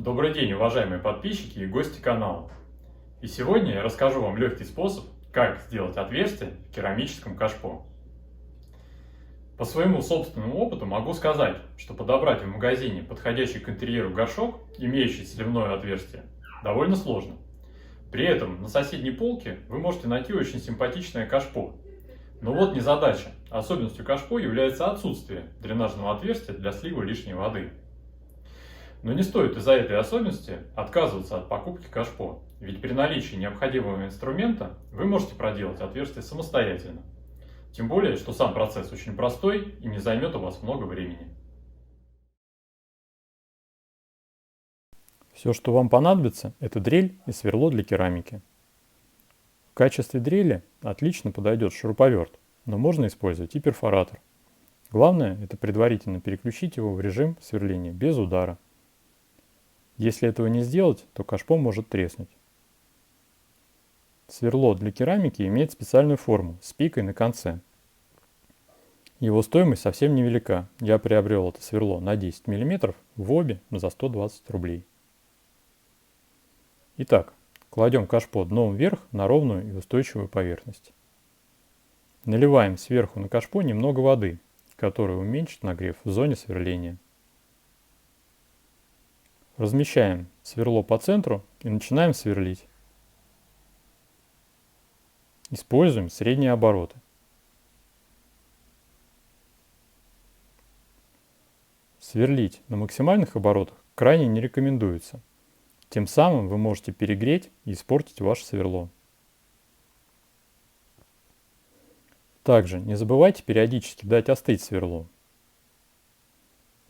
Добрый день, уважаемые подписчики и гости канала. И сегодня я расскажу вам легкий способ, как сделать отверстие в керамическом кашпо. По своему собственному опыту могу сказать, что подобрать в магазине подходящий к интерьеру горшок, имеющий сливное отверстие, довольно сложно. При этом на соседней полке вы можете найти очень симпатичное кашпо. Но вот незадача. Особенностью кашпо является отсутствие дренажного отверстия для слива лишней воды. Но не стоит из-за этой особенности отказываться от покупки кашпо, ведь при наличии необходимого инструмента вы можете проделать отверстие самостоятельно. Тем более, что сам процесс очень простой и не займет у вас много времени. Все, что вам понадобится, это дрель и сверло для керамики. В качестве дрели отлично подойдет шуруповерт, но можно использовать и перфоратор. Главное, это предварительно переключить его в режим сверления без удара. Если этого не сделать, то кашпо может треснуть. Сверло для керамики имеет специальную форму с пикой на конце. Его стоимость совсем невелика. Я приобрел это сверло на 10 мм в обе за 120 рублей. Итак, кладем кашпо дном вверх на ровную и устойчивую поверхность. Наливаем сверху на кашпо немного воды, которая уменьшит нагрев в зоне сверления. Размещаем сверло по центру и начинаем сверлить. Используем средние обороты. Сверлить на максимальных оборотах крайне не рекомендуется. Тем самым вы можете перегреть и испортить ваше сверло. Также не забывайте периодически дать остыть сверло.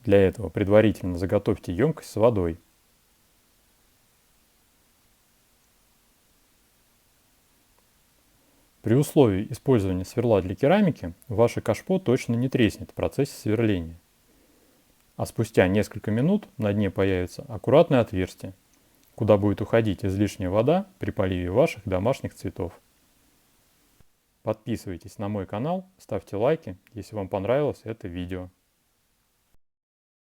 Для этого предварительно заготовьте емкость с водой. При условии использования сверла для керамики ваше кашпо точно не треснет в процессе сверления. А спустя несколько минут на дне появится аккуратное отверстие, куда будет уходить излишняя вода при поливе ваших домашних цветов. Подписывайтесь на мой канал, ставьте лайки, если вам понравилось это видео.